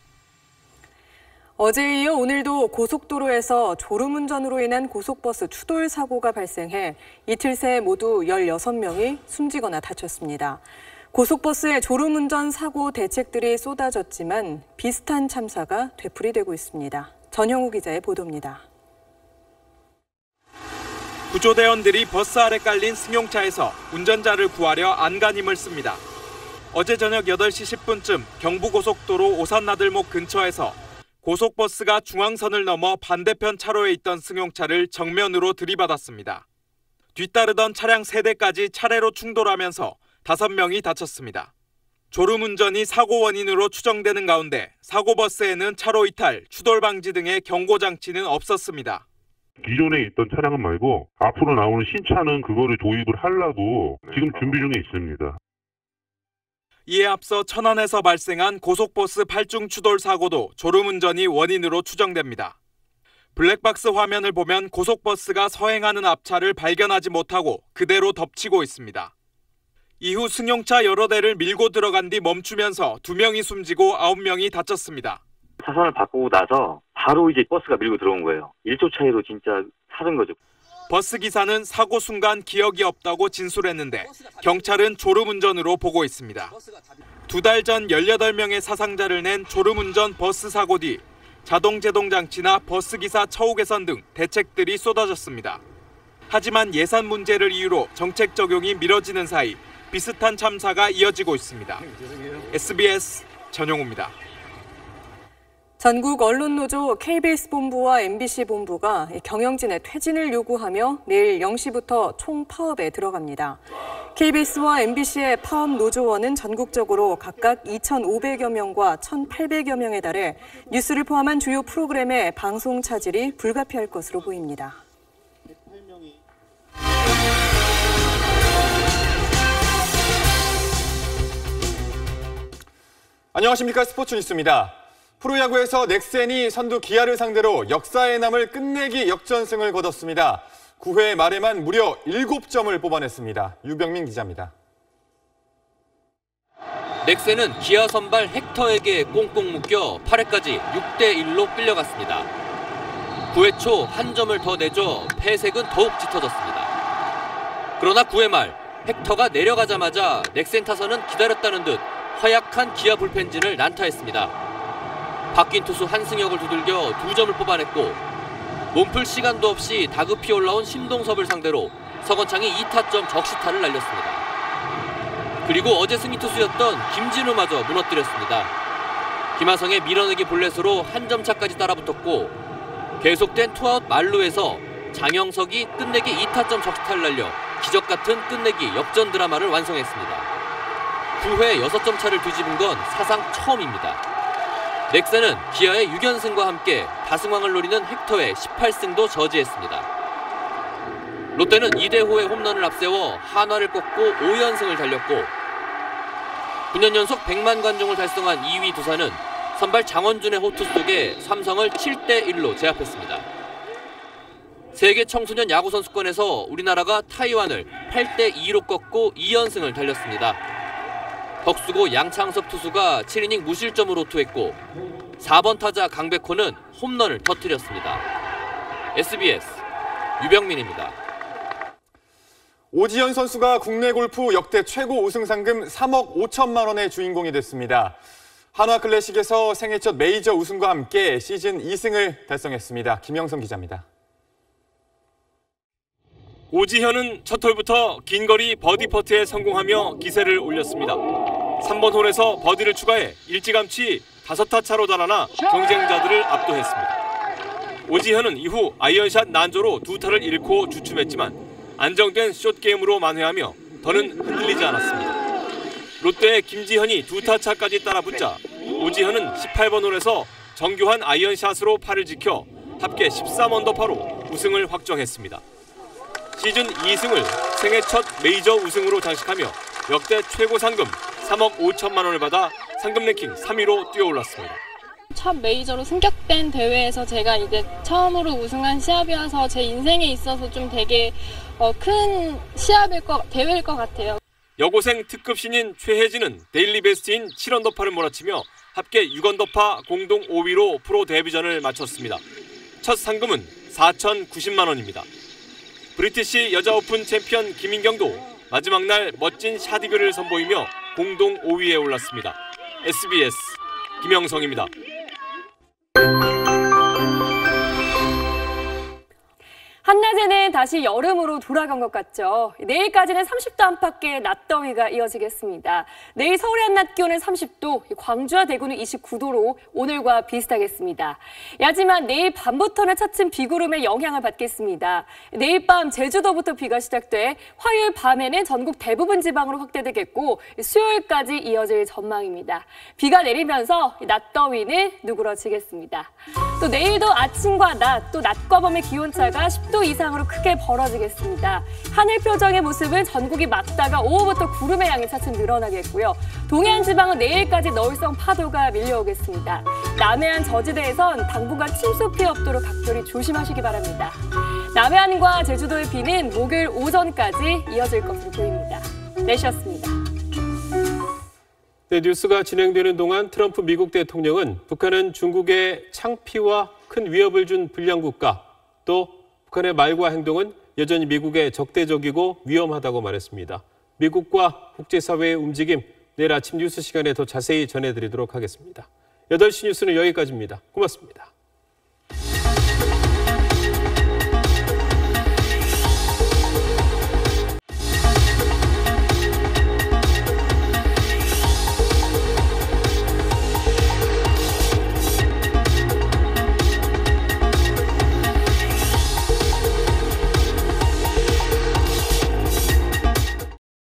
어제에 이어 오늘도 고속도로에서 졸음운전으로 인한 고속버스 추돌 사고가 발생해 이틀 새 모두 16명이 숨지거나 다쳤습니다. 고속버스의 졸음운전 사고 대책들이 쏟아졌지만 비슷한 참사가 되풀이되고 있습니다. 전형우 기자의 보도입니다. 구조대원들이 버스 아래 깔린 승용차에서 운전자를 구하려 안간힘을 씁니다. 어제 저녁 8시 10분쯤 경부고속도로 오산나들목 근처에서 고속버스가 중앙선을 넘어 반대편 차로에 있던 승용차를 정면으로 들이받았습니다. 뒤따르던 차량 3대까지 차례로 충돌하면서 5명이 다쳤습니다. 졸음운전이 사고 원인으로 추정되는 가운데 사고버스에는 차로 이탈, 추돌 방지 등의 경고장치는 없었습니다. 기존에 있던 차량은 말고 앞으로 나오는 신차는 그거를 도입을 하려고 지금 준비 중에 있습니다. 이에 앞서 천안에서 발생한 고속버스 8중 추돌 사고도 졸음운전이 원인으로 추정됩니다. 블랙박스 화면을 보면 고속버스가 서행하는 앞차를 발견하지 못하고 그대로 덮치고 있습니다. 이후 승용차 여러 대를 밀고 들어간 뒤 멈추면서 2명이 숨지고 9명이 다쳤습니다. 차선을 바꾸고 나서 바로 이제 버스가 밀고 들어온 거예요. 1초 차이로 진짜 사는 거죠. 버스 기사는 사고 순간 기억이 없다고 진술했는데 경찰은 졸음운전으로 보고 있습니다. 2달 전 18명의 사상자를 낸 졸음운전 버스 사고 뒤 자동제동 장치나 버스 기사 처우 개선 등 대책들이 쏟아졌습니다. 하지만 예산 문제를 이유로 정책 적용이 미뤄지는 사이 비슷한 참사가 이어지고 있습니다. SBS 전용우입니다. 전국 언론노조 KBS 본부와 MBC 본부가 경영진의 퇴진을 요구하며 내일 0시부터 총파업에 들어갑니다. KBS와 MBC의 파업 노조원은 전국적으로 각각 2,500여 명과 1,800여 명에 달해 뉴스를 포함한 주요 프로그램의 방송 차질이 불가피할 것으로 보입니다. 안녕하십니까. 스포츠 뉴스입니다. 프로야구에서 넥센이 선두 기아를 상대로 역사에 남을 끝내기 역전승을 거뒀습니다. 9회 말에만 무려 7점을 뽑아냈습니다. 유병민 기자입니다. 넥센은 기아 선발 헥터에게 꽁꽁 묶여 8회까지 6대1로 끌려갔습니다. 9회 초 한 점을 더 내줘 패색은 더욱 짙어졌습니다. 그러나 9회 말 헥터가 내려가자마자 넥센 타선은 기다렸다는 듯 허약한 기아 불펜진을 난타했습니다. 바뀐 투수 한승혁을 두들겨 2점을 뽑아냈고 몸풀 시간도 없이 다급히 올라온 심동섭을 상대로 서건창이 2타점 적시타를 날렸습니다. 그리고 어제 승리 투수였던 김진우마저 무너뜨렸습니다. 김하성의 밀어내기 볼넷으로 한 점 차까지 따라붙었고 계속된 투아웃 만루에서 장영석이 끝내기 2타점 적시타를 날려 기적같은 끝내기 역전 드라마를 완성했습니다. 9회 6점 차를 뒤집은 건 사상 처음입니다. 넥센은 기아의 6연승과 함께 다승왕을 노리는 헥터의 18승도 저지했습니다. 롯데는 이대호의 홈런을 앞세워 한화를 꺾고 5연승을 달렸고 9년 연속 100만 관중을 달성한 2위 두산은 선발 장원준의 호투 속에 삼성을 7대1로 제압했습니다. 세계 청소년 야구 선수권에서 우리나라가 타이완을 8대2로 꺾고 2연승을 달렸습니다. 덕수고 양창섭 투수가 7이닝 무실점으로 호투했고 4번 타자 강백호는 홈런을 터뜨렸습니다. SBS 유병민입니다. 오지현 선수가 국내 골프 역대 최고 우승 상금 3억 5천만 원의 주인공이 됐습니다. 한화 클래식에서 생애 첫 메이저 우승과 함께 시즌 2승을 달성했습니다. 김영성 기자입니다. 오지현은 첫 홀부터 긴 거리 버디 퍼트에 성공하며 기세를 올렸습니다. 3번 홀에서 버디를 추가해 일찌감치 5타 차로 달아나 경쟁자들을 압도했습니다. 오지현은 이후 아이언샷 난조로 2타를 잃고 주춤했지만 안정된 숏게임으로 만회하며 더는 흔들리지 않았습니다. 롯데의 김지현이 2타 차까지 따라붙자 오지현은 18번 홀에서 정교한 아이언샷으로 팔을 지켜 합계 13언더파로 우승을 확정했습니다. 시즌 2승을 생애 첫 메이저 우승으로 장식하며 역대 최고 상금 3억 5천만 원을 받아 상금 랭킹 3위로 뛰어올랐습니다. 첫 메이저로 승격된 대회에서 제가 이제 처음으로 우승한 시합이어서 제 인생에 있어서 좀 되게 큰 대회일 것 같아요. 여고생 특급 신인 최혜진은 데일리 베스트인 7언더파를 몰아치며 합계 6언더파 공동 5위로 프로 데뷔전을 마쳤습니다. 첫 상금은 4,090만 원입니다. 브리티시 여자 오픈 챔피언 김인경도 마지막 날 멋진 샷이글을 선보이며 공동 5위에 올랐습니다. SBS 김영성입니다. 한낮에는 다시 여름으로 돌아간 것 같죠. 내일까지는 30도 안팎의 낮더위가 이어지겠습니다. 내일 서울의 한낮 기온은 30도, 광주와 대구는 29도로 오늘과 비슷하겠습니다. 하지만 내일 밤부터는 차츰 비구름의 영향을 받겠습니다. 내일 밤 제주도부터 비가 시작돼 화요일 밤에는 전국 대부분 지방으로 확대되겠고 수요일까지 이어질 전망입니다. 비가 내리면서 낮더위는 누그러지겠습니다. 또 내일도 아침과 낮, 또 낮과 밤의 기온차가 10도 이상으로 크게 벌어지겠습니다. 하늘 표정의 모습은 전국이 맑다가 오후부터 구름의 양이 차츰 늘어나겠고요. 동해안 지방은 내일까지 너울성 파도가 밀려오겠습니다. 남해안 저지대에선 당분간 침수 피해 없도록 각별히 조심하시기 바랍니다. 남해안과 제주도의 비는 목요일 오전까지 이어질 것으로 보입니다. 내셨습니다. 네, 뉴스가 진행되는 동안 트럼프 미국 대통령은 북한은 중국의 창피와 큰 위협을 준 불량국가, 또 북한의 말과 행동은 여전히 미국에 적대적이고 위험하다고 말했습니다. 미국과 국제사회의 움직임, 내일 아침 뉴스 시간에 더 자세히 전해드리도록 하겠습니다. 8시 뉴스는 여기까지입니다. 고맙습니다.